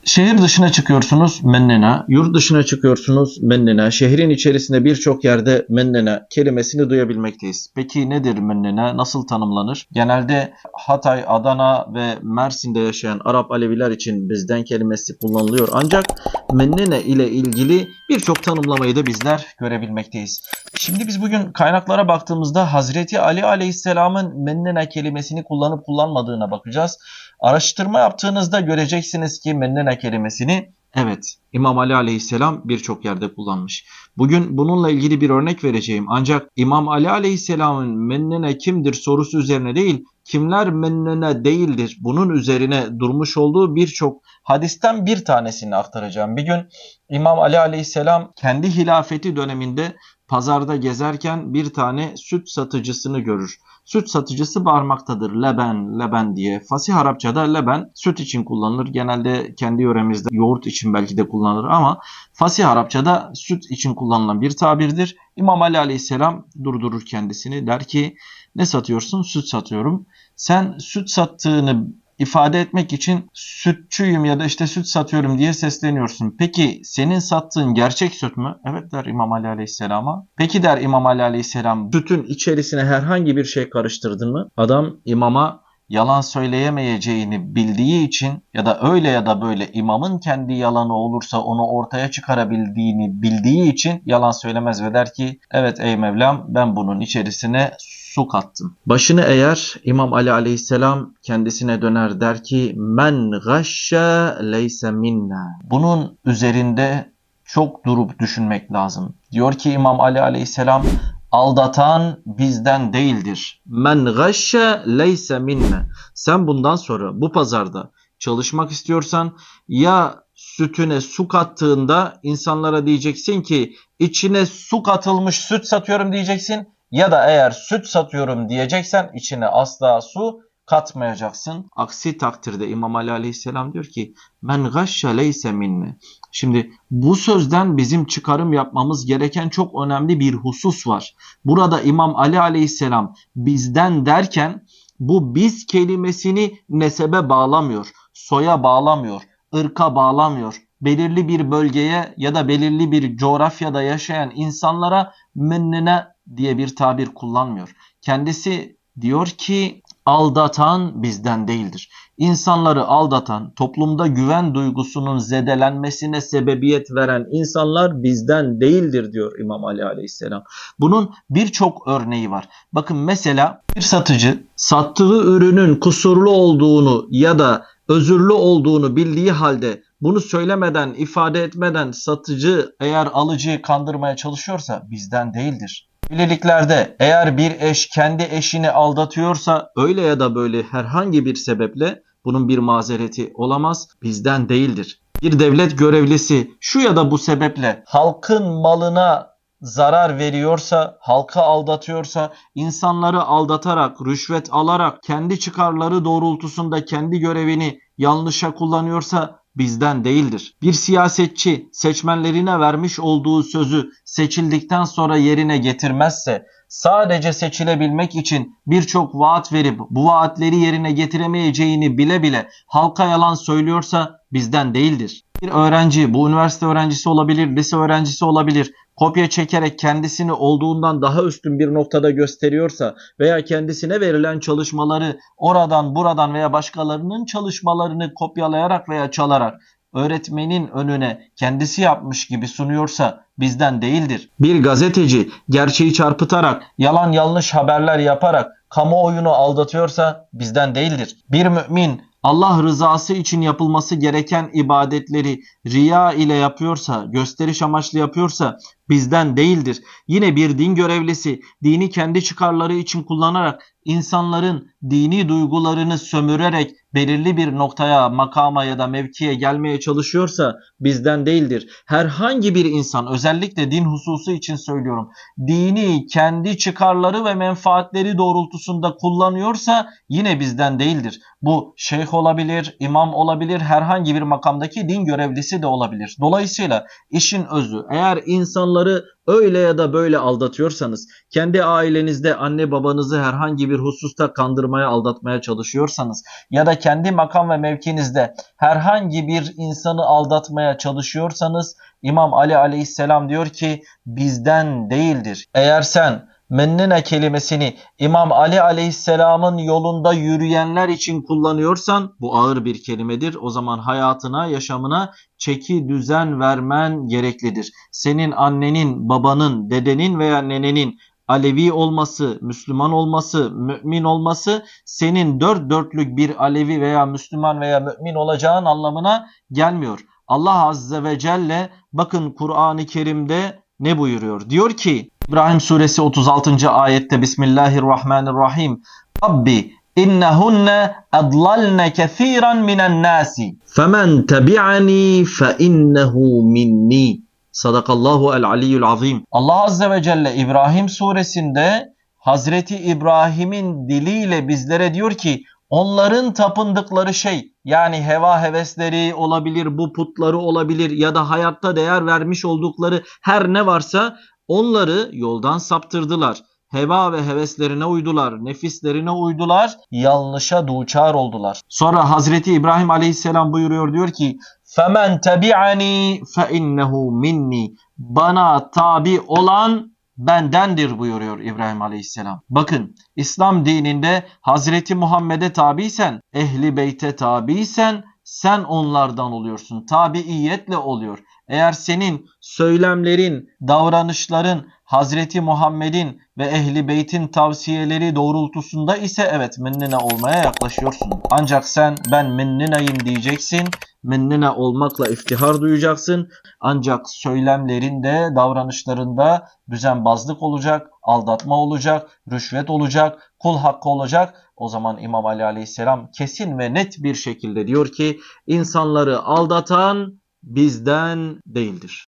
Şehir dışına çıkıyorsunuz mennena, yurt dışına çıkıyorsunuz mennena, şehrin içerisinde birçok yerde mennena kelimesini duyabilmekteyiz. Peki nedir mennena? Nasıl tanımlanır? Genelde Hatay, Adana ve Mersin'de yaşayan Arap Aleviler için bizden kelimesi kullanılıyor. Ancak mennena ile ilgili birçok tanımlamayı da bizler görebilmekteyiz. Şimdi biz bugün kaynaklara baktığımızda Hazreti Ali Aleyhisselam'ın mennena kelimesini kullanıp kullanmadığına bakacağız. Araştırma yaptığınızda göreceksiniz ki mennena kelimesini evet İmam Ali Aleyhisselam birçok yerde kullanmış. Bugün bununla ilgili bir örnek vereceğim. Ancak İmam Ali Aleyhisselam'ın mennena kimdir sorusu üzerine değil, kimler mennena değildir bunun üzerine durmuş olduğu birçok hadisten bir tanesini aktaracağım. Bir gün İmam Ali Aleyhisselam kendi hilafeti döneminde pazarda gezerken bir tane süt satıcısını görür. Süt satıcısı bağırmaktadır. Leben, leben diye. Fasih Arapçada leben süt için kullanılır. Genelde kendi yöremizde yoğurt için belki de kullanılır ama Fasih Arapçada süt için kullanılan bir tabirdir. İmam Ali Aleyhisselam durdurur kendisini. Der ki ne satıyorsun? Süt satıyorum. Sen süt sattığını ifade etmek için sütçüyüm ya da işte süt satıyorum diye sesleniyorsun. Peki senin sattığın gerçek süt mü? Evet der İmam Ali Aleyhisselam'a. Peki der İmam Ali Aleyhisselam, sütün içerisine herhangi bir şey karıştırdın mı? Adam imama yalan söyleyemeyeceğini bildiği için ya da öyle ya da böyle imamın kendi yalanı olursa onu ortaya çıkarabildiğini bildiği için yalan söylemez ve der ki evet ey Mevlam ben bunun içerisine su kattım. Başını eğer İmam Ali Aleyhisselam kendisine döner der ki men gashşe leyse minna. Bunun üzerinde çok durup düşünmek lazım. Diyor ki İmam Ali Aleyhisselam aldatan bizden değildir. Men gashşe leyse minna. Sen bundan sonra bu pazarda çalışmak istiyorsan ya sütüne su kattığında insanlara diyeceksin ki içine su katılmış süt satıyorum diyeceksin. Ya da eğer süt satıyorum diyeceksen içine asla su katmayacaksın. Aksi takdirde İmam Ali Aleyhisselam diyor ki men gashşe leyse minne. Şimdi bu sözden bizim çıkarım yapmamız gereken çok önemli bir husus var. Burada İmam Ali Aleyhisselam bizden derken bu biz kelimesini nesebe bağlamıyor, soya bağlamıyor, ırka bağlamıyor. Belirli bir bölgeye ya da belirli bir coğrafyada yaşayan insanlara mennene diye bir tabir kullanmıyor. Kendisi diyor ki aldatan bizden değildir. İnsanları aldatan, toplumda güven duygusunun zedelenmesine sebebiyet veren insanlar bizden değildir diyor İmam Ali Aleyhisselam. Bunun birçok örneği var. Bakın mesela bir satıcı sattığı ürünün kusurlu olduğunu ya da özürlü olduğunu bildiği halde bunu söylemeden, ifade etmeden satıcı eğer alıcıyı kandırmaya çalışıyorsa bizden değildir. Evliliklerde eğer bir eş kendi eşini aldatıyorsa öyle ya da böyle herhangi bir sebeple bunun bir mazereti olamaz, bizden değildir. Bir devlet görevlisi şu ya da bu sebeple halkın malına zarar veriyorsa, halkı aldatıyorsa, insanları aldatarak, rüşvet alarak, kendi çıkarları doğrultusunda kendi görevini yanlışa kullanıyorsa bizden değildir. Bir siyasetçi seçmenlerine vermiş olduğu sözü seçildikten sonra yerine getirmezse, sadece seçilebilmek için birçok vaat verip bu vaatleri yerine getiremeyeceğini bile bile halka yalan söylüyorsa bizden değildir. Bir öğrenci, bu üniversite öğrencisi olabilir, lise öğrencisi olabilir, kopya çekerek kendisini olduğundan daha üstün bir noktada gösteriyorsa veya kendisine verilen çalışmaları oradan buradan veya başkalarının çalışmalarını kopyalayarak veya çalarak öğretmenin önüne kendisi yapmış gibi sunuyorsa bizden değildir. Bir gazeteci gerçeği çarpıtarak, yalan yanlış haberler yaparak kamuoyunu aldatıyorsa bizden değildir. Bir mümin Allah rızası için yapılması gereken ibadetleri riya ile yapıyorsa, gösteriş amaçlı yapıyorsa bizden değildir. Yine bir din görevlisi dini kendi çıkarları için kullanarak insanların dini duygularını sömürerek belirli bir noktaya, makama ya da mevkiye gelmeye çalışıyorsa bizden değildir. Herhangi bir insan, özellikle din hususu için söylüyorum, dini kendi çıkarları ve menfaatleri doğrultusunda kullanıyorsa yine bizden değildir. Bu şeyh olabilir, imam olabilir, herhangi bir makamdaki din görevlisi de olabilir. Dolayısıyla işin özü, eğer insanlar insanları öyle ya da böyle aldatıyorsanız, kendi ailenizde anne babanızı herhangi bir hususta kandırmaya, aldatmaya çalışıyorsanız ya da kendi makam ve mevkinizde herhangi bir insanı aldatmaya çalışıyorsanız İmam Ali aleyhisselam diyor ki bizden değildir. Eğer sen mennene kelimesini İmam Ali aleyhisselamın yolunda yürüyenler için kullanıyorsan bu ağır bir kelimedir. O zaman hayatına, yaşamına çeki düzen vermen gereklidir. Senin annenin, babanın, dedenin veya nenenin Alevi olması, Müslüman olması, mümin olması senin dört dörtlük bir Alevi veya Müslüman veya mümin olacağın anlamına gelmiyor. Allah Azze ve Celle bakın Kur'an-ı Kerim'de ne buyuruyor? Diyor ki İbrahim suresi 36. ayette Bismillahirrahmanirrahim. Rabbi innehunne adlalne kethiran minen nasi femen tebi'ani fe innehu minni. Sadakallahu el-aliyyul azim. Allah Azze ve Celle İbrahim suresinde Hazreti İbrahim'in diliyle bizlere diyor ki onların tapındıkları şey yani heva hevesleri olabilir, bu putları olabilir ya da hayatta değer vermiş oldukları her ne varsa onları yoldan saptırdılar. Heva ve heveslerine uydular, nefislerine uydular, yanlışa duçar oldular. Sonra Hazreti İbrahim aleyhisselam buyuruyor diyor ki فَمَنْ تَبِعَنِي فَاِنَّهُ minni. Bana tabi olan bendendir buyuruyor İbrahim aleyhisselam. Bakın İslam dininde Hazreti Muhammed'e tabiysen, Ehli Beyt'e tabiysen sen onlardan oluyorsun. Tabiiyetle oluyor. Eğer senin söylemlerin, davranışların Hazreti Muhammed'in ve Ehli Beyt'in tavsiyeleri doğrultusunda ise evet mennine olmaya yaklaşıyorsun. Ancak sen ben mennineyim diyeceksin. Mennine olmakla iftihar duyacaksın. Ancak söylemlerinde, davranışlarında düzenbazlık olacak, aldatma olacak, rüşvet olacak, kul hakkı olacak. O zaman İmam Ali aleyhisselam kesin ve net bir şekilde diyor ki insanları aldatan bizden değildir.